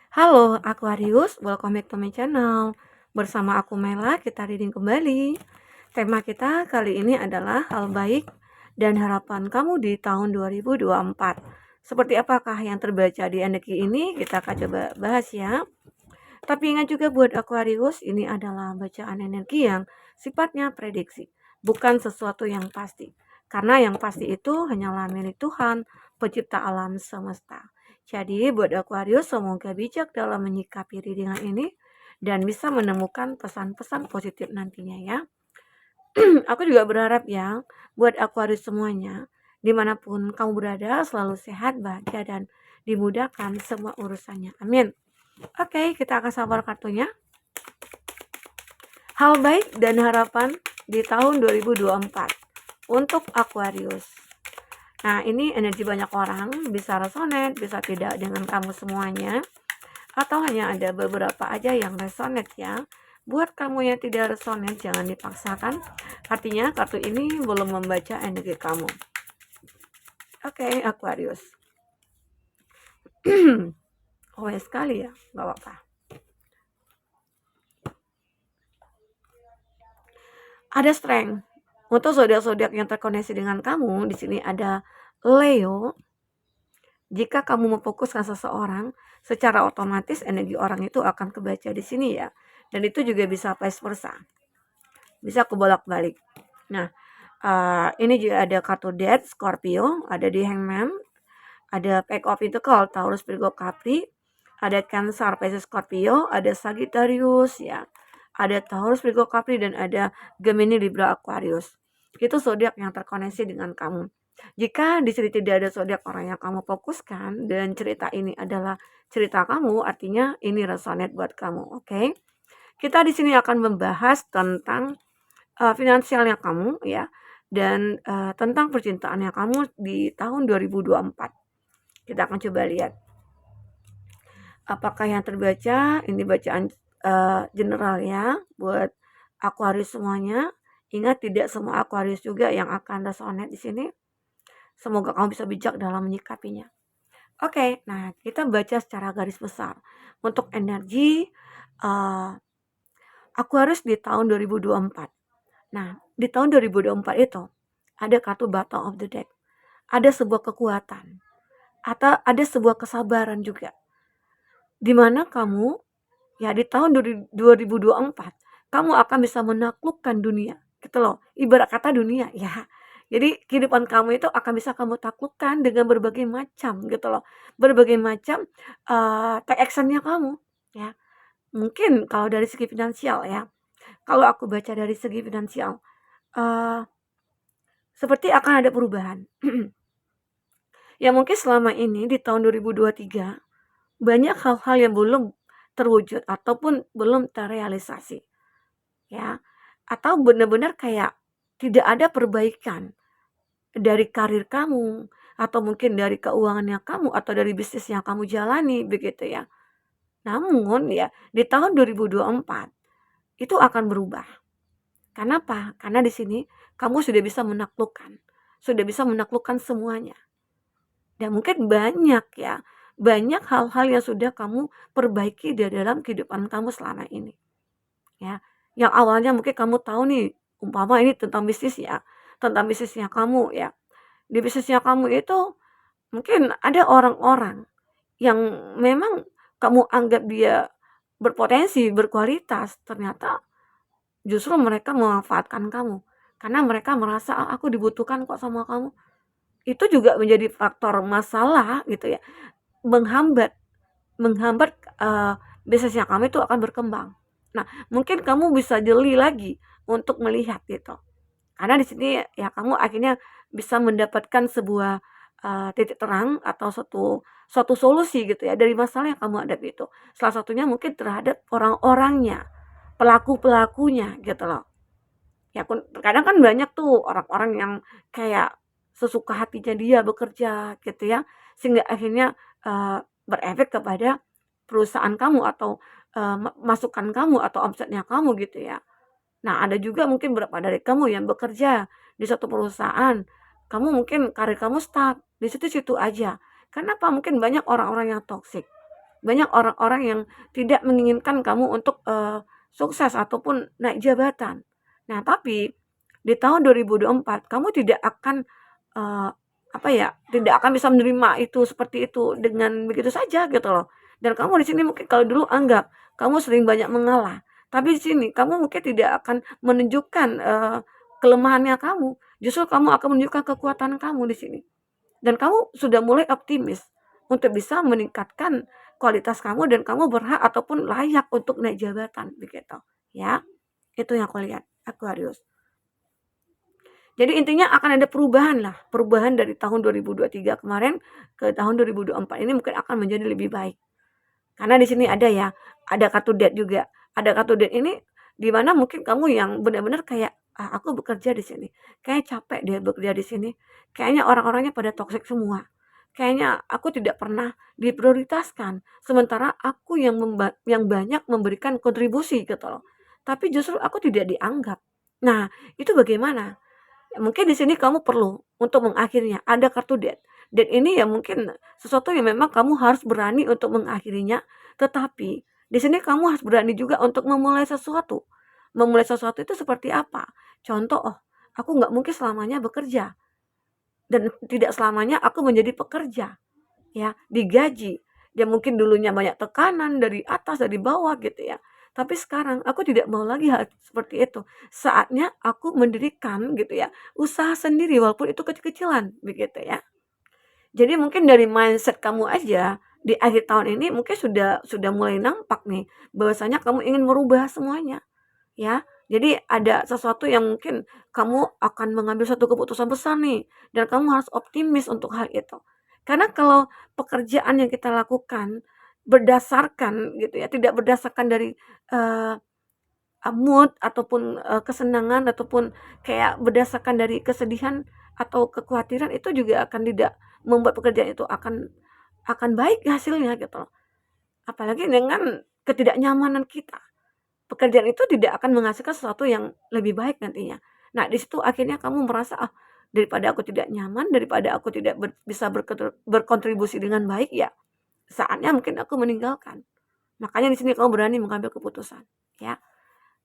Halo Aquarius, welcome back to my channel. Bersama aku Mela, kita reading kembali. Tema kita kali ini adalah hal baik dan harapan kamu di tahun 2024. Seperti apakah yang terbaca di energi ini? Kita akan coba bahas ya. Tapi ingat juga buat Aquarius, ini adalah bacaan energi yang sifatnya prediksi, bukan sesuatu yang pasti. Karena yang pasti itu hanyalah milik Tuhan, pencipta alam semesta. Jadi buat Aquarius semoga bijak dalam menyikapi readingan ini dan bisa menemukan pesan-pesan positif nantinya ya. Aku juga berharap ya buat Aquarius semuanya, dimanapun kamu berada selalu sehat, bahagia, dan dimudahkan semua urusannya. Amin. Oke, kita akan sabar kartunya. Hal baik dan harapan di tahun 2024 untuk Aquarius. Nah, ini energi banyak orang, bisa resonate, bisa tidak dengan kamu semuanya, atau hanya ada beberapa aja yang resonate ya. Buat kamu yang tidak resonate, jangan dipaksakan. Artinya kartu ini belum membaca energi kamu. Oke, Aquarius. Oh sekali ya, nggak apa-apa. Ada strength. Untuk zodiak-zodiak yang terkoneksi dengan kamu, di sini ada Leo. Jika kamu memfokuskan seseorang, secara otomatis energi orang itu akan kebaca di sini ya. Dan itu juga bisa vice versa. Bisa kebolak-balik. Nah, ini juga ada kartu Death, Scorpio, ada di Hangman, ada Pack of Pentacles, Taurus, Virgo, Capri, ada Cancer, Pisces, Scorpio, ada Sagittarius ya. Ada Taurus, Virgo, Capri, dan ada Gemini, Libra, Aquarius. Itu zodiak yang terkoneksi dengan kamu. Jika di sini tidak ada zodiak orang yang kamu fokuskan dan cerita ini adalah cerita kamu, artinya ini resonate buat kamu, oke? Kita di sini akan membahas tentang finansialnya kamu ya, dan tentang percintaannya kamu di tahun 2024. Kita akan coba lihat apakah yang terbaca. Ini bacaan general ya buat Aquarius semuanya. Ingat, tidak semua Aquarius juga yang akan resonate di sini. Semoga kamu bisa bijak dalam menyikapinya. Oke, nah kita baca secara garis besar untuk energi Aquarius di tahun 2024. Nah, di tahun 2024 itu ada kartu Bottom of the Deck. Ada sebuah kekuatan atau ada sebuah kesabaran juga. Di mana kamu ya di tahun 2024 kamu akan bisa menaklukkan dunia. Gitu loh. Ibarat kata dunia ya. Jadi kehidupan kamu itu akan bisa kamu taklukkan dengan berbagai macam gitu loh. Berbagai macam take actionnya kamu ya. Mungkin kalau dari segi finansial ya. Kalau aku baca dari segi finansial, seperti akan ada perubahan. Ya mungkin selama ini di tahun 2023 banyak hal-hal yang belum terwujud ataupun belum terrealisasi. Ya. Atau benar-benar kayak tidak ada perbaikan dari karir kamu atau mungkin dari keuangannya kamu atau dari bisnis yang kamu jalani begitu ya. Namun ya di tahun 2024 itu akan berubah. Kenapa? Karena di sini kamu sudah bisa menaklukkan semuanya. Dan mungkin banyak ya, banyak hal-hal yang sudah kamu perbaiki di dalam kehidupan kamu selama ini. Ya, yang awalnya mungkin kamu tahu nih, umpama ini tentang bisnis ya, tentang bisnisnya kamu ya. Di bisnisnya kamu itu mungkin ada orang-orang yang memang kamu anggap dia berpotensi, berkualitas, ternyata justru mereka memanfaatkan kamu. Karena mereka merasa, aku dibutuhkan kok sama kamu. Itu juga menjadi faktor masalah gitu ya, menghambat menghambat, bisnisnya kamu itu akan berkembang. Nah, mungkin kamu bisa jeli lagi untuk melihat gitu. Karena di sini ya kamu akhirnya bisa mendapatkan sebuah, titik terang atau suatu solusi gitu ya dari masalah yang kamu hadapi itu. Salah satunya mungkin terhadap orang-orangnya, pelaku-pelakunya gitu loh. Ya kadang kan banyak tuh orang-orang yang kayak sesuka hatinya dia bekerja gitu ya, sehingga akhirnya, berefek kepada perusahaan kamu atau, masukan kamu atau omsetnya kamu gitu ya. Nah, ada juga mungkin beberapa dari kamu yang bekerja di suatu perusahaan, kamu mungkin karir kamu stuck di situ-situ aja. Kenapa? Mungkin banyak orang-orang yang toksik. Banyak orang-orang yang tidak menginginkan kamu untuk, sukses ataupun naik jabatan. Nah, tapi di tahun 2024 kamu tidak akan, eee, apa ya, tidak akan bisa menerima itu seperti itu dengan begitu saja gitu loh. Dan kamu di sini mungkin kalau dulu anggap kamu sering banyak mengalah, tapi di sini kamu mungkin tidak akan menunjukkan, kelemahannya kamu, justru kamu akan menunjukkan kekuatan kamu di sini. Dan kamu sudah mulai optimis untuk bisa meningkatkan kualitas kamu dan kamu berhak ataupun layak untuk naik jabatan begitu, ya. Itu yang aku lihat, Aquarius. Jadi intinya akan ada perubahan lah, perubahan dari tahun 2023 kemarin ke tahun 2024 ini mungkin akan menjadi lebih baik. Karena di sini ada ya, ada kartu death juga. Ada kartu death ini di mana mungkin kamu yang benar-benar kayak, "Ah, aku bekerja di sini, kayaknya capek deh bekerja di sini. Kayaknya orang-orangnya pada toksik semua. Kayaknya aku tidak pernah diprioritaskan, sementara aku yang banyak memberikan kontribusi," gitu loh. Tapi justru aku tidak dianggap. Nah, itu bagaimana? Ya mungkin di sini kamu perlu untuk mengakhirinya, ada kartu death. Death ini ya mungkin sesuatu yang memang kamu harus berani untuk mengakhirinya, tetapi di sini kamu harus berani juga untuk memulai sesuatu. Memulai sesuatu itu seperti apa? Contoh, oh, aku nggak mungkin selamanya bekerja dan tidak selamanya aku menjadi pekerja, ya, digaji. Dia mungkin dulunya banyak tekanan dari atas, dari bawah gitu ya. Tapi sekarang aku tidak mau lagi hal seperti itu. Saatnya aku mendirikan gitu ya, usaha sendiri walaupun itu kecil-kecilan begitu ya. Jadi mungkin dari mindset kamu aja di akhir tahun ini mungkin sudah mulai nampak nih bahwasanya kamu ingin merubah semuanya. Ya, jadi ada sesuatu yang mungkin kamu akan mengambil satu keputusan besar nih, dan kamu harus optimis untuk hal itu. Karena kalau pekerjaan yang kita lakukan berdasarkan gitu ya, tidak berdasarkan dari, eee, mood ataupun, kesenangan ataupun kayak berdasarkan dari kesedihan atau kekhawatiran itu juga akan tidak membuat pekerjaan itu akan baik hasilnya gitu loh. Apalagi dengan ketidaknyamanan kita. Pekerjaan itu tidak akan menghasilkan sesuatu yang lebih baik nantinya. Nah, di situ akhirnya kamu merasa, "Ah, daripada aku tidak nyaman, daripada aku tidak bisa berkontribusi dengan baik, ya saatnya mungkin aku meninggalkan." Makanya di sini kamu berani mengambil keputusan, ya.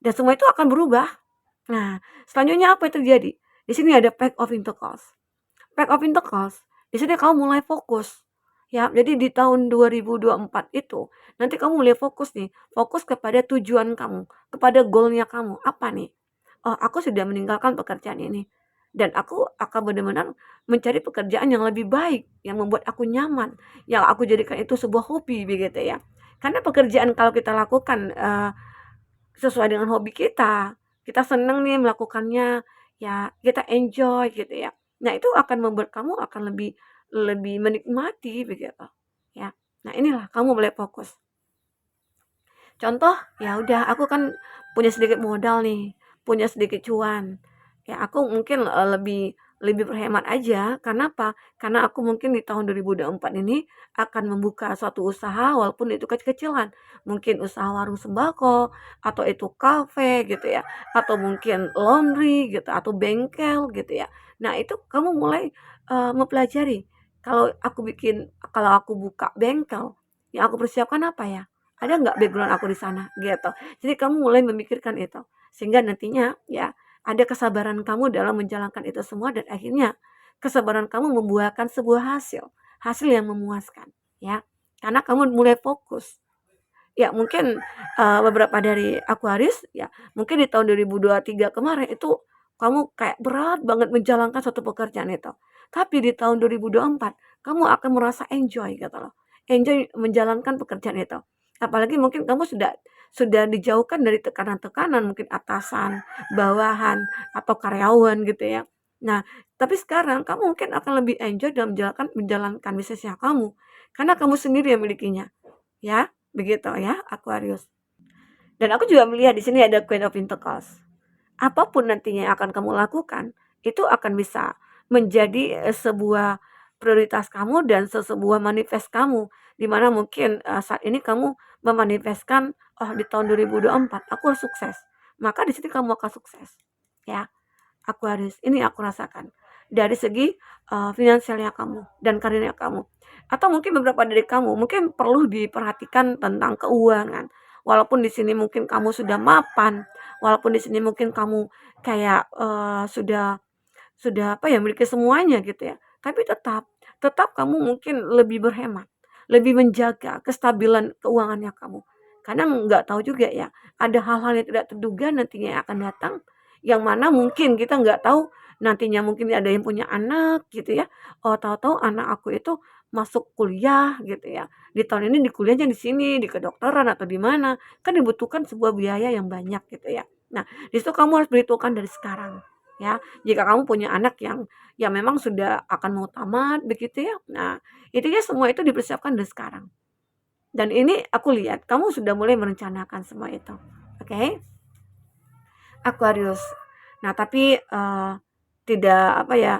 Dan semua itu akan berubah. Nah, selanjutnya apa yang terjadi? Di sini ada Pack of Pentacles. Pack of Pentacles, di sini kamu mulai fokus. Ya, jadi di tahun 2024 itu, nanti kamu mulai fokus nih, fokus kepada tujuan kamu, kepada goalnya kamu. Apa nih? Oh, aku sudah meninggalkan pekerjaan ini. Dan aku akan benar-benar mencari pekerjaan yang lebih baik, yang membuat aku nyaman, yang aku jadikan itu sebuah hobi begitu ya. Karena pekerjaan kalau kita lakukan sesuai dengan hobi kita senang nih melakukannya, ya kita enjoy gitu ya. Nah, itu akan membuat kamu akan lebih lebih menikmati begitu, ya. Nah, inilah kamu mulai fokus. Contoh, ya udah aku kan punya sedikit modal nih, punya sedikit cuan. Ya aku mungkin, lebih lebih berhemat aja, karena apa? Karena aku mungkin di tahun 2024 ini akan membuka suatu usaha walaupun itu kecil-kecilan. Mungkin usaha warung sembako, atau itu kafe gitu ya, atau mungkin laundry gitu, atau bengkel gitu ya. Nah itu kamu mulai, mempelajari, kalau aku buka bengkel, yang aku persiapkan apa ya? Ada nggak background aku di sana gitu. Jadi kamu mulai memikirkan itu, sehingga nantinya ya ada kesabaran kamu dalam menjalankan itu semua dan akhirnya kesabaran kamu membuahkan sebuah hasil, hasil yang memuaskan ya. Karena kamu mulai fokus. Ya mungkin, beberapa dari Aquarius ya, mungkin di tahun 2023 kemarin itu kamu kayak berat banget menjalankan suatu pekerjaan itu. Tapi di tahun 2024 kamu akan merasa enjoy gitu loh, enjoy menjalankan pekerjaan itu. Apalagi mungkin kamu sudah dijauhkan dari tekanan-tekanan, mungkin atasan, bawahan, atau karyawan gitu ya. Nah, tapi sekarang kamu mungkin akan lebih enjoy dalam menjalankan bisnisnya kamu, karena kamu sendiri yang milikinya, ya. Begitu ya, Aquarius. Dan aku juga melihat di sini ada Queen of Pentacles. Apapun nantinya yang akan kamu lakukan, itu akan bisa menjadi sebuah prioritas kamu dan sebuah manifest kamu. Di mana mungkin saat ini kamu memanifestkan, oh di tahun 2024 aku harus sukses. Maka di sini kamu akan sukses. Ya, Aquarius, ini aku rasakan. dari segi finansialnya kamu dan karirnya kamu. Atau mungkin beberapa dari kamu mungkin perlu diperhatikan tentang keuangan. Walaupun di sini mungkin kamu sudah mapan, walaupun di sini mungkin kamu kayak sudah apa ya, memiliki semuanya gitu ya. Tapi tetap kamu mungkin lebih berhemat, lebih menjaga kestabilan keuangannya kamu. Karena nggak tahu juga ya, ada hal-hal yang tidak terduga nantinya yang akan datang, yang mana mungkin kita nggak tahu nantinya mungkin ada yang punya anak gitu ya. Oh, tahu-tahu anak aku itu masuk kuliah gitu ya. Di tahun ini di kuliahnya di sini, di kedokteran atau di mana. Kan dibutuhkan sebuah biaya yang banyak gitu ya. Nah, di situ kamu harus berhitungkan dari sekarang ya. Jika kamu punya anak yang memang sudah akan mau tamat begitu ya. Nah, intinya semua itu dipersiapkan dari sekarang. Dan ini aku lihat kamu sudah mulai merencanakan semua itu. Oke? Aquarius. Nah, tapi tidak apa ya,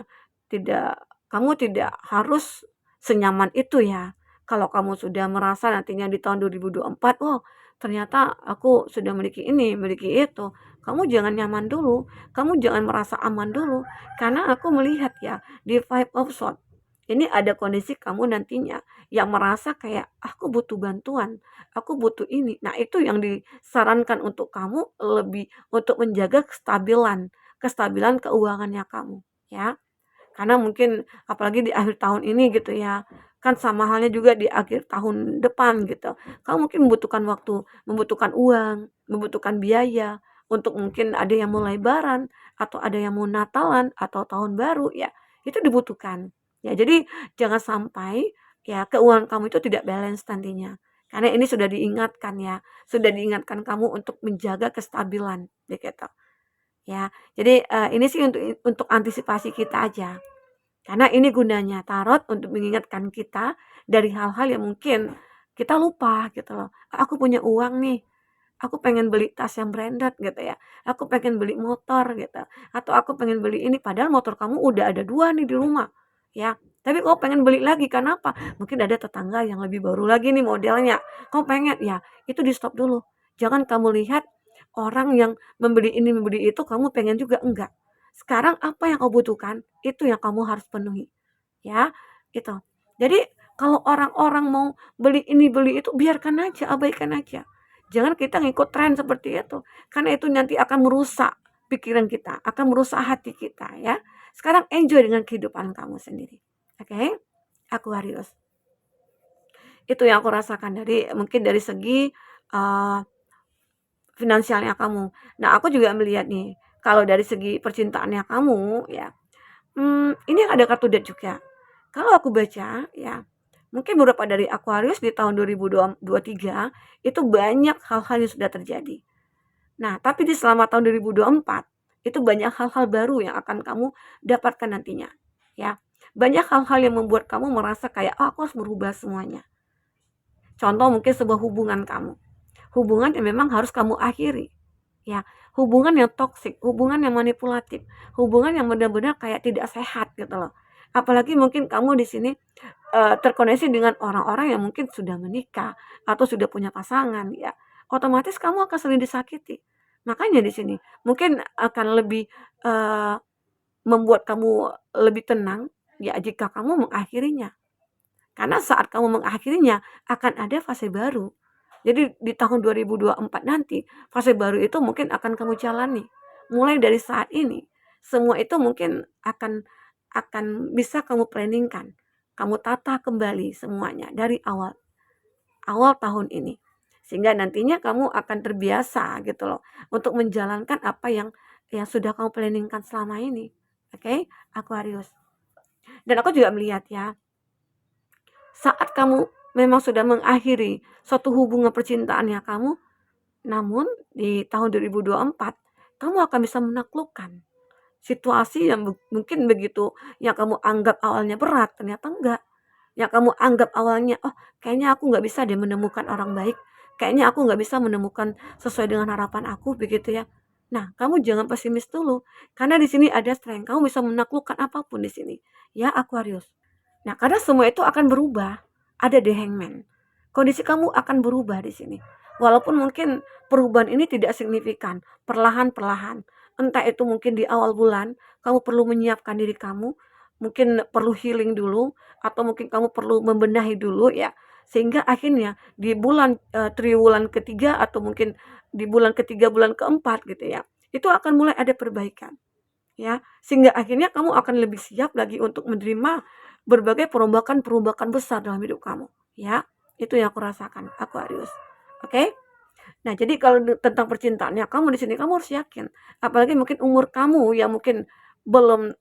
tidak kamu tidak harus senyaman itu ya. Kalau kamu sudah merasa nantinya di tahun 2024, "Oh, ternyata aku sudah memiliki ini, memiliki itu." Kamu jangan nyaman dulu, kamu jangan merasa aman dulu, karena aku melihat ya di Five of Swords, ini ada kondisi kamu nantinya yang merasa kayak, "Aku butuh bantuan, aku butuh ini." Nah, itu yang disarankan untuk kamu lebih untuk menjaga kestabilan kestabilan keuangannya kamu, ya. Karena mungkin apalagi di akhir tahun ini gitu ya, kan sama halnya juga di akhir tahun depan gitu. Kamu mungkin membutuhkan waktu, membutuhkan uang, membutuhkan biaya untuk mungkin ada yang mau lebaran atau ada yang mau Natalan atau tahun baru ya, itu dibutuhkan. Ya, jadi jangan sampai ya keuangan kamu itu tidak balance nantinya. Karena ini sudah diingatkan ya, sudah diingatkan kamu untuk menjaga kestabilan begitu. Ya, jadi, ini sih untuk antisipasi kita aja. Karena ini gunanya tarot untuk mengingatkan kita dari hal-hal yang mungkin kita lupa gitu loh. Aku punya uang nih, aku pengen beli tas yang branded gitu ya, aku pengen beli motor gitu, atau aku pengen beli ini, padahal motor kamu udah ada 2 nih di rumah, ya. Tapi kok pengen beli lagi, karena apa? Mungkin ada tetangga yang lebih baru lagi nih modelnya, kau pengen ya, itu di-stop dulu. Jangan kamu lihat orang yang membeli ini, membeli itu, kamu pengen juga, enggak. Sekarang apa yang kau butuhkan, itu yang kamu harus penuhi, ya, itu. Jadi kalau orang-orang mau beli ini, beli itu, biarkan aja, abaikan aja. Jangan kita ngikut tren seperti itu, karena itu nanti akan merusak pikiran kita, akan merusak hati kita ya. Sekarang enjoy dengan kehidupan kamu sendiri. Oke? Aquarius. Itu yang aku rasakan dari mungkin dari segi uh, finansialnya kamu. Nah, aku juga melihat nih, kalau dari segi percintaannya kamu ya, ini ada kartu death juga. Kalau aku baca ya, mungkin beberapa dari Aquarius di tahun 2023 itu banyak hal-hal yang sudah terjadi. Nah, tapi di selama tahun 2024 itu banyak hal-hal baru yang akan kamu dapatkan nantinya, ya. Banyak hal-hal yang membuat kamu merasa kayak, "Oh, aku harus merubah semuanya." Contoh mungkin sebuah hubungan kamu, hubungan yang memang harus kamu akhiri, ya. Hubungan yang toksik, hubungan yang manipulatif, hubungan yang benar-benar kayak tidak sehat gitu loh. Apalagi mungkin kamu di sini terkoneksi dengan orang-orang yang mungkin sudah menikah atau sudah punya pasangan ya, otomatis kamu akan sering disakiti. Makanya di sini mungkin akan lebih membuat kamu lebih tenang ya jika kamu mengakhirinya. Karena saat kamu mengakhirinya akan ada fase baru. Jadi di tahun 2024 nanti, fase baru itu mungkin akan kamu jalani. Mulai dari saat ini, semua itu mungkin akan bisa kamu planningkan. Kamu tata kembali semuanya dari awal awal tahun ini. Sehingga nantinya kamu akan terbiasa gitu loh untuk menjalankan apa yang sudah kamu planningkan selama ini. Oke, Aquarius. Dan aku juga melihat ya, saat kamu memang sudah mengakhiri suatu hubungan percintaannya kamu, namun di tahun 2024 kamu akan bisa menaklukkan situasi yang mungkin begitu yang kamu anggap awalnya berat, ternyata enggak. Yang kamu anggap awalnya, "Oh, kayaknya aku nggak bisa deh menemukan orang baik, kayaknya aku nggak bisa menemukan sesuai dengan harapan aku," begitu ya. Nah, kamu jangan pesimis dulu, karena di sini ada strength, kamu bisa menaklukkan apapun di sini, ya Aquarius. Nah, karena semua itu akan berubah, ada The Hangman. kondisi kamu akan berubah di sini. Walaupun mungkin perubahan ini tidak signifikan, perlahan-perlahan. Entah itu mungkin di awal bulan, kamu perlu menyiapkan diri kamu, mungkin perlu healing dulu, atau mungkin kamu perlu membenahi dulu ya, sehingga akhirnya di bulan triwulan ketiga atau mungkin di bulan ketiga, bulan keempat gitu ya, itu akan mulai ada perbaikan ya, sehingga akhirnya kamu akan lebih siap lagi untuk menerima berbagai perombakan-perombakan besar dalam hidup kamu ya. Itu yang aku rasakan, Aquarius. Oke? Nah, jadi kalau tentang percintaannya kamu di sini kamu harus yakin. Apalagi mungkin umur kamu yang mungkin belum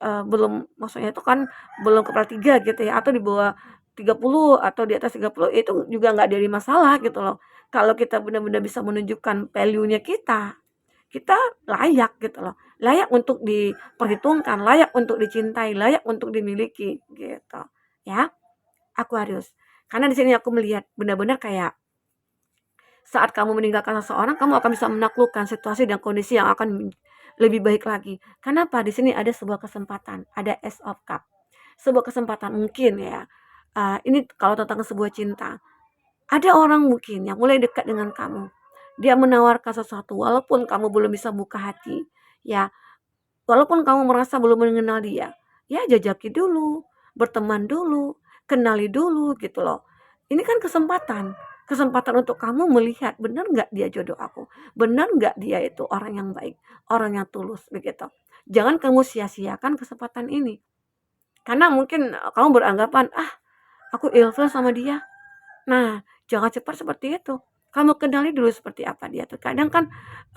maksudnya itu kan belum kepala 3 gitu ya, atau di bawah 30 atau di atas 30 itu juga nggak jadi masalah gitu loh. Kalau kita benar-benar bisa menunjukkan value-nya kita, kita layak gitu loh. Layak untuk diperhitungkan, layak untuk dicintai, layak untuk dimiliki gitu. Ya, Aquarius. Karena di sini aku melihat benar-benar kayak saat kamu meninggalkan seseorang, kamu akan bisa menaklukkan situasi dan kondisi yang akan lebih baik lagi. Kenapa? Di sini ada sebuah kesempatan, ada Ace of Cup. Sebuah kesempatan mungkin ya. Ini kalau tentang sebuah cinta. Ada orang mungkin yang mulai dekat dengan kamu. Dia menawarkan sesuatu walaupun kamu belum bisa buka hati. Ya, walaupun kamu merasa belum mengenal dia, ya jajaki dulu, berteman dulu, kenali dulu gitu loh. Ini kan kesempatan, kesempatan untuk kamu melihat benar nggak dia jodoh aku, benar nggak dia itu orang yang baik, orang yang tulus begitu. Jangan kamu sia-siakan kesempatan ini, karena mungkin kamu beranggapan aku ilfil sama dia. Nah, jangan cepat seperti itu. Kamu kenali dulu seperti apa dia tuh. Kadang kan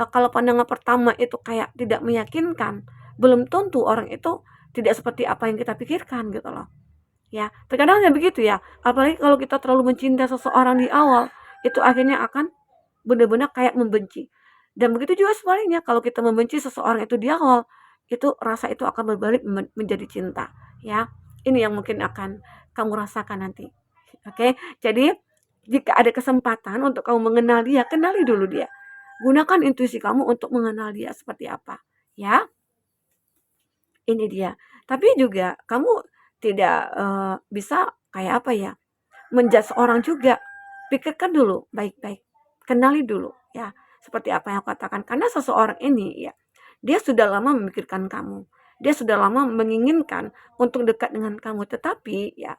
kalau pandangan pertama itu kayak tidak meyakinkan, belum tentu orang itu tidak seperti apa yang kita pikirkan gitu loh. Ya, terkadang ya begitu ya. Apalagi kalau kita terlalu mencintai seseorang di awal, itu akhirnya akan benar-benar kayak membenci. Dan begitu juga sebaliknya, kalau kita membenci seseorang itu di awal, itu rasa itu akan berbalik menjadi cinta, ya. Ini yang mungkin akan kamu rasakan nanti. Oke, jadi jika ada kesempatan untuk kamu mengenal dia, kenali dulu dia. Gunakan intuisi kamu untuk mengenal dia seperti apa, ya. Ini dia. Tapi juga kamu tidak bisa kayak apa ya, menjudge orang juga. Pikirkan dulu baik-baik. Kenali dulu ya, seperti apa yang aku katakan. Karena seseorang ini ya, dia sudah lama memikirkan kamu. Dia sudah lama menginginkan untuk dekat dengan kamu. Tetapi ya,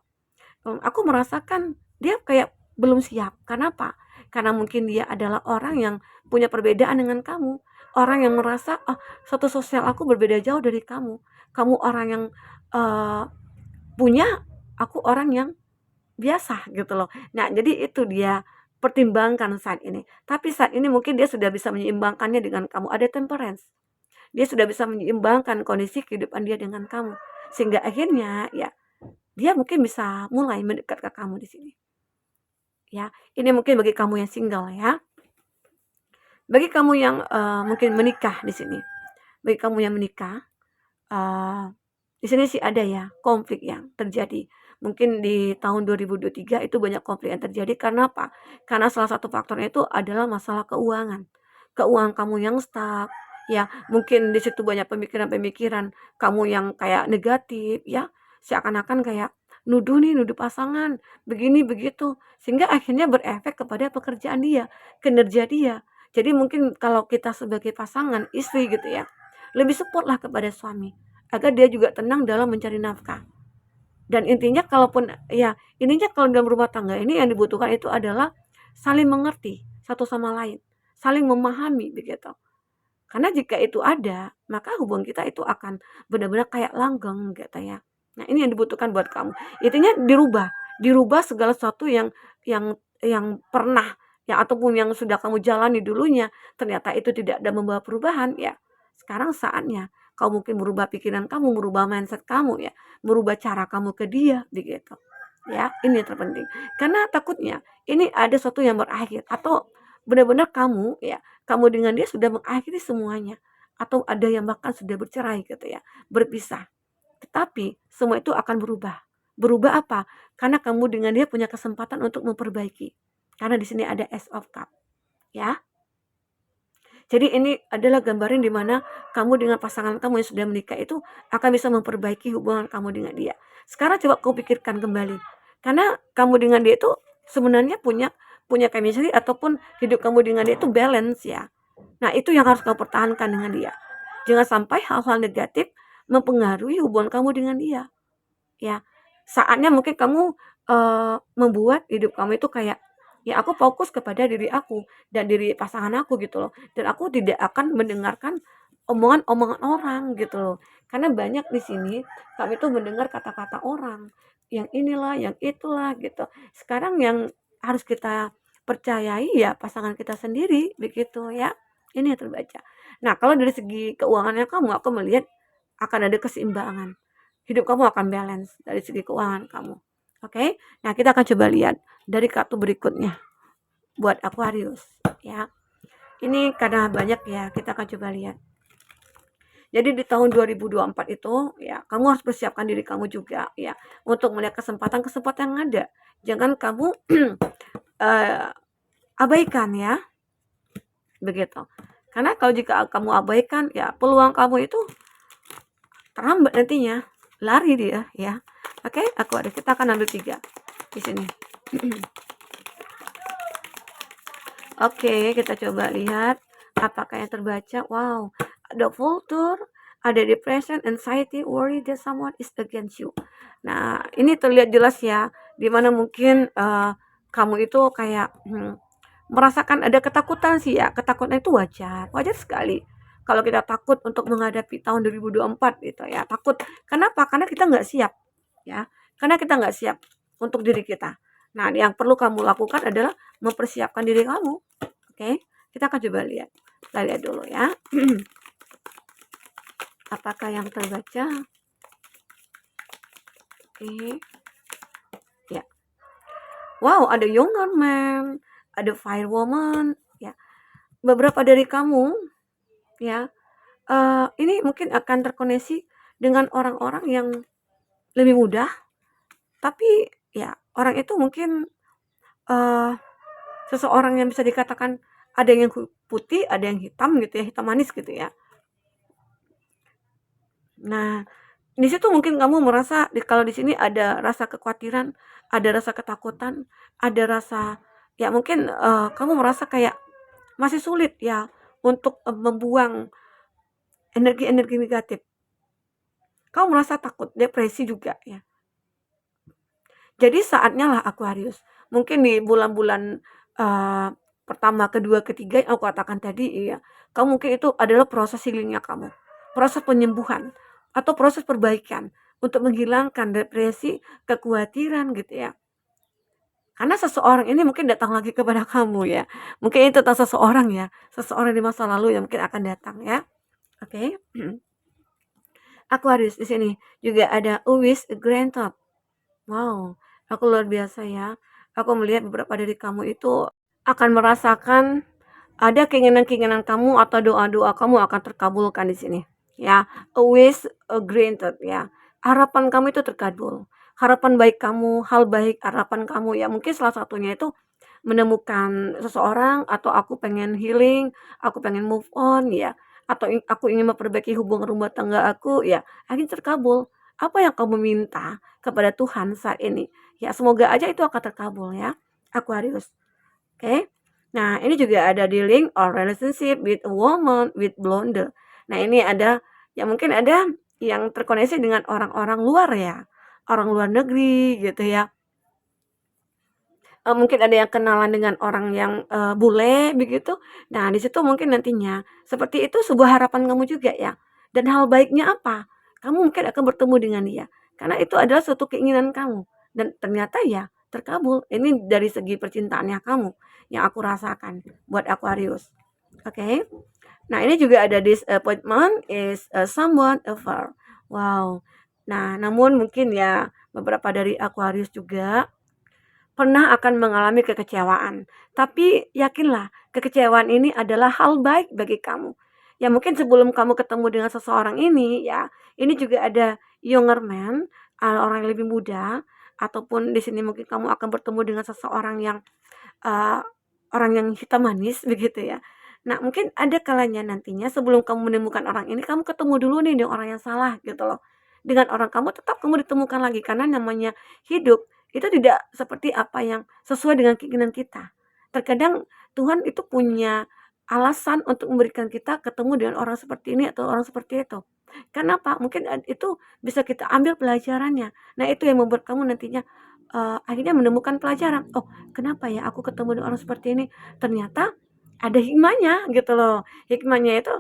aku merasakan dia kayak belum siap. Kenapa? Karena mungkin dia adalah orang yang punya perbedaan dengan kamu. Orang yang merasa, satu sosial aku berbeda jauh dari kamu. Kamu orang yang punya, aku orang yang biasa gitu loh. Nah, jadi itu dia pertimbangkan saat ini. Tapi saat ini mungkin dia sudah bisa menyeimbangkannya dengan kamu. Ada temperance. Dia sudah bisa menyeimbangkan kondisi kehidupan dia dengan kamu. Sehingga akhirnya ya dia mungkin bisa mulai mendekat ke kamu di sini. Ya, ini mungkin bagi kamu yang single ya. Bagi kamu yang mungkin menikah di sini. Bagi kamu yang menikah, di sini sih ada ya konflik yang terjadi. Mungkin di tahun 2023 itu banyak konflik yang terjadi karena apa? Karena salah satu faktornya itu adalah masalah keuangan. Keuangan kamu yang stuck, ya mungkin di situ banyak pemikiran-pemikiran kamu yang kayak negatif ya, seakan-akan kayak nuduh nih, nuduh pasangan, begini begitu, sehingga akhirnya berefek kepada pekerjaan dia, kinerja dia. Jadi mungkin kalau kita sebagai pasangan, istri gitu ya, lebih support lah kepada suami agar dia juga tenang dalam mencari nafkah. Dan intinya kalaupun ya, intinya kalau dalam rumah tangga ini yang dibutuhkan itu adalah saling mengerti satu sama lain, saling memahami begitu. Karena jika itu ada, maka hubungan kita itu akan benar-benar kayak langgeng gitu ya. Nah, ini yang dibutuhkan buat kamu. Intinya dirubah, dirubah segala sesuatu yang pernah ya ataupun yang sudah kamu jalani dulunya ternyata itu tidak ada membawa perubahan ya. Sekarang saatnya kamu mungkin merubah pikiran kamu, merubah mindset kamu ya, merubah cara kamu ke dia begitu. Ya, ini yang terpenting. Karena takutnya ini ada sesuatu yang berakhir atau benar-benar kamu ya, kamu dengan dia sudah mengakhiri semuanya atau ada yang bahkan sudah bercerai gitu ya, berpisah. Tetapi semua itu akan berubah. Berubah apa? Karena kamu dengan dia punya kesempatan untuk memperbaiki. Karena di sini ada Ace of Cup, ya. Jadi ini adalah gambaran di mana kamu dengan pasangan kamu yang sudah menikah itu akan bisa memperbaiki hubungan kamu dengan dia. Sekarang coba kau pikirkan kembali. Karena kamu dengan dia itu sebenarnya punya punya chemistry ataupun hidup kamu dengan dia itu balance ya. Nah, itu yang harus kamu pertahankan dengan dia. Jangan sampai hal-hal negatif mempengaruhi hubungan kamu dengan dia, ya. Saatnya mungkin kamu, membuat hidup kamu itu kayak, ya aku fokus kepada diri aku dan diri pasangan aku gitu loh, dan aku tidak akan mendengarkan omongan-omongan orang gitu loh. Karena banyak di sini kami tuh mendengar kata-kata orang, yang inilah, yang itulah gitu. Sekarang yang harus kita percayai ya pasangan kita sendiri begitu ya. Ini yang terbaca. Nah, kalau dari segi keuangannya kamu, aku melihat akan ada keseimbangan. Hidup kamu akan balance dari segi keuangan kamu. Oke? Nah, kita akan coba lihat dari kartu berikutnya buat Aquarius ya. Ini karena banyak ya, kita akan coba lihat. Jadi di tahun 2024 itu ya, kamu harus persiapkan diri kamu juga ya untuk melihat kesempatan-kesempatan yang ada. Jangan kamu uh, abaikan ya, begitu. Karena kalau jika kamu abaikan ya peluang kamu itu terlambat nantinya, lari dia ya. Oke, kita akan ambil 3 di sini. Oke, kita coba lihat apakah yang terbaca. Wow, ada vulture, ada depression, anxiety, worry that someone is against you. Nah, ini terlihat jelas ya, dimana mungkin kamu itu kayak merasakan ada ketakutan sih ya. Ketakutan itu wajar, wajar sekali. Kalau kita takut untuk menghadapi tahun 2024 gitu ya, takut. Kenapa? Karena kita nggak siap ya. Karena kita nggak siap untuk diri kita. Nah, yang perlu kamu lakukan adalah mempersiapkan diri kamu. Oke, kita akan coba lihat. Kita lihat dulu ya. Apakah yang terbaca? Oke. Ya. Wow, ada younger man, ada fire woman, ya. Beberapa dari kamu, ya, ini mungkin akan terkoneksi dengan orang-orang yang lebih mudah, tapi ya orang itu mungkin seseorang yang bisa dikatakan ada yang putih, ada yang hitam gitu ya, hitam manis gitu ya. Nah, di situ mungkin kamu merasa kalau di sini ada rasa kekhawatiran, ada rasa ketakutan, ada rasa ya mungkin kamu merasa kayak masih sulit ya untuk membuang energi-energi negatif. Kamu merasa takut, depresi juga ya. Jadi saatnya lah Aquarius. Mungkin di bulan-bulan pertama, kedua, ketiga yang aku katakan tadi ya, kamu mungkin itu adalah proses healingnya kamu. Proses penyembuhan atau proses perbaikan untuk menghilangkan depresi, kekhawatiran gitu ya. Karena seseorang ini mungkin datang lagi kepada kamu ya. Mungkin itu tentang seseorang ya, seseorang di masa lalu yang mungkin akan datang ya. Oke. Aquarius di sini juga ada wish granted. Wow, aku luar biasa ya. Aku melihat beberapa dari kamu itu akan merasakan ada keinginan-keinginan kamu atau doa-doa kamu akan terkabulkan di sini. Ya, a wish granted ya. Harapan kamu itu terkabul. Harapan baik kamu, hal baik harapan kamu ya mungkin salah satunya itu menemukan seseorang atau aku pengen healing, aku pengen move on ya, atau aku ingin memperbaiki hubungan rumah tangga aku ya, akhirnya terkabul. Apa yang kamu minta kepada Tuhan saat ini, ya semoga aja itu akan terkabul ya, Aquarius. Oke. Nah, ini juga ada dealing or relationship with a woman with blonde. Nah, ini ada ya mungkin ada yang terkoneksi dengan orang-orang luar ya, orang luar negeri gitu ya. Mungkin ada yang kenalan dengan orang yang, bule begitu. Nah, di situ mungkin nantinya seperti itu sebuah harapan kamu juga ya. Dan hal baiknya apa? Kamu mungkin akan bertemu dengan dia, karena itu adalah suatu keinginan kamu dan ternyata ya terkabul. Ini dari segi percintaannya kamu yang aku rasakan buat Aquarius. Oke. Nah, ini juga ada disappointment is, someone afar. Wow. Nah, namun mungkin ya beberapa dari Aquarius juga pernah akan mengalami kekecewaan. Tapi yakinlah, kekecewaan ini adalah hal baik bagi kamu. Ya mungkin sebelum kamu ketemu dengan seseorang ini ya, ini juga ada younger man, orang yang lebih muda, ataupun di sini mungkin kamu akan bertemu dengan seseorang yang eee, orang yang hitam manis begitu ya. Nah mungkin ada kalanya nantinya sebelum kamu menemukan orang ini, kamu ketemu dulu nih dengan orang yang salah gitu loh. Dengan orang kamu tetap kamu ditemukan lagi karena namanya hidup itu tidak seperti apa yang sesuai dengan keinginan kita. Terkadang Tuhan itu punya alasan untuk memberikan kita ketemu dengan orang seperti ini atau orang seperti itu. Kenapa? Mungkin itu bisa kita ambil pelajarannya. Nah, itu yang membuat kamu nantinya, akhirnya menemukan pelajaran, "Oh, kenapa ya aku ketemu dengan orang seperti ini? Ternyata ada hikmahnya," gitu loh. Hikmahnya itu,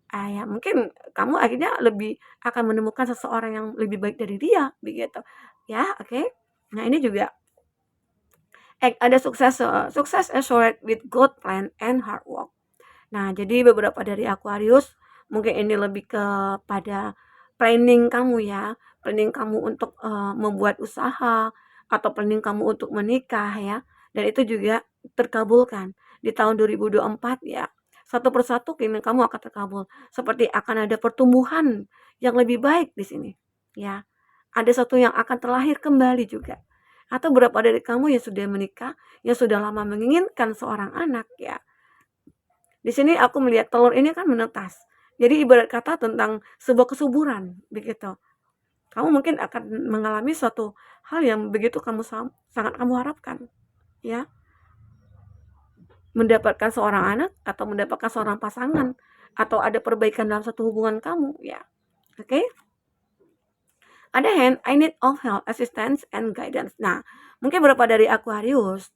ya mungkin kamu akhirnya lebih akan menemukan seseorang yang lebih baik dari dia, begitu. Ya, oke. Nah, ini juga ada sukses assured with good plan and hard work. Nah, jadi beberapa dari Aquarius, mungkin ini lebih kepada planning kamu ya, planning kamu untuk membuat usaha atau planning kamu untuk menikah ya. Dan itu juga terkabulkan di tahun 2024 ya. Satu persatu keinginan kamu akan terkabul. Seperti akan ada pertumbuhan yang lebih baik di sini ya. Ada satu yang akan terlahir kembali juga. Atau beberapa dari kamu yang sudah menikah, yang sudah lama menginginkan seorang anak ya. Di sini aku melihat telur ini kan menetas. Jadi ibarat kata tentang sebuah kesuburan, begitu. Kamu mungkin akan mengalami suatu hal yang begitu kamu sangat kamu harapkan, ya. Mendapatkan seorang anak atau mendapatkan seorang pasangan atau ada perbaikan dalam satu hubungan kamu, ya. Oke? Ada hand, I need of help, assistance and guidance. Nah, mungkin beberapa dari Aquarius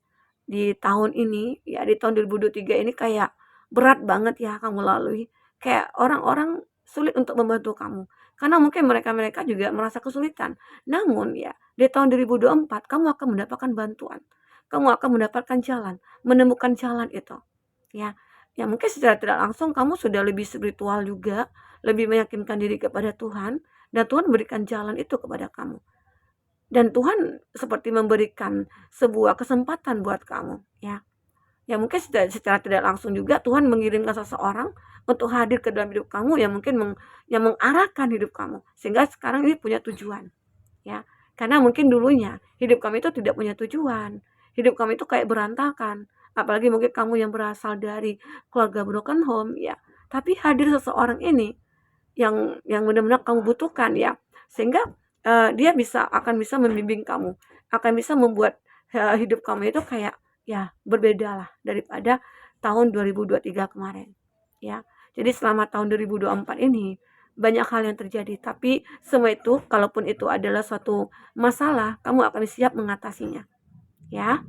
di tahun ini, ya di tahun 2023 ini kayak berat banget ya kamu lalui. Kayak orang-orang sulit untuk membantu kamu. Karena mungkin mereka-mereka juga merasa kesulitan. Namun ya, di tahun 2024 kamu akan mendapatkan bantuan. Kamu akan mendapatkan jalan, menemukan jalan itu. Ya, ya mungkin secara tidak langsung kamu sudah lebih spiritual juga, lebih meyakinkan diri kepada Tuhan, dan Tuhan memberikan jalan itu kepada kamu. Dan Tuhan seperti memberikan sebuah kesempatan buat kamu, ya. Ya mungkin secara tidak langsung juga Tuhan mengirimkan seseorang untuk hadir ke dalam hidup kamu yang mungkin yang mengarahkan hidup kamu sehingga sekarang ini punya tujuan, ya. Karena mungkin dulunya hidup kamu itu tidak punya tujuan. Hidup kamu itu kayak berantakan. Apalagi mungkin kamu yang berasal dari keluarga broken home, ya. Tapi hadir seseorang ini yang benar-benar kamu butuhkan ya. Sehingga dia akan bisa membimbing kamu, akan bisa membuat hidup kamu itu kayak ya berbeda lah daripada tahun 2023 kemarin. Ya. Jadi selama tahun 2024 ini banyak hal yang terjadi, tapi semua itu kalaupun itu adalah suatu masalah, kamu akan siap mengatasinya. Ya.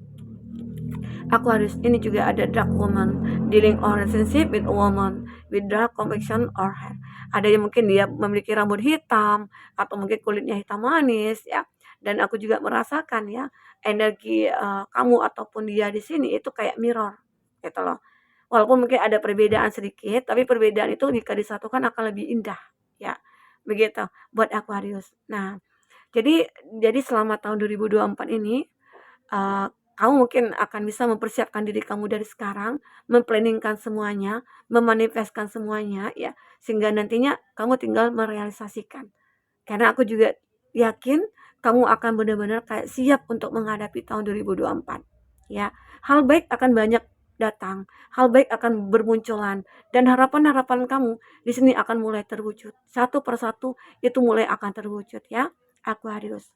Aquarius ini juga ada dark woman, dealing or relationship with a woman with dark complexion or hair. Ada yang mungkin dia memiliki rambut hitam atau mungkin kulitnya hitam manis ya. Dan aku juga merasakan ya energi kamu ataupun dia di sini itu kayak mirror gitu loh. Walaupun mungkin ada perbedaan sedikit, tapi perbedaan itu jika disatukan akan lebih indah ya. Begitu buat Aquarius. Nah, jadi selama tahun 2024 ini uh, kamu mungkin akan bisa mempersiapkan diri kamu dari sekarang, memplanningkan semuanya, memanifestkan semuanya ya, sehingga nantinya kamu tinggal merealisasikan. Karena aku juga yakin kamu akan benar-benar kayak siap untuk menghadapi tahun 2024 ya. Hal baik akan banyak datang, hal baik akan bermunculan dan harapan-harapan kamu di sini akan mulai terwujud. Satu persatu itu mulai akan terwujud ya, Aquarius.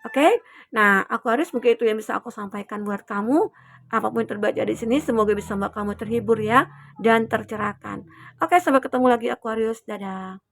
Oke, nah Aquarius mungkin itu yang bisa aku sampaikan buat kamu. Apapun yang terbaca di sini, semoga bisa membuat kamu terhibur ya dan tercerahkan. Oke, sampai ketemu lagi Aquarius. Dadah.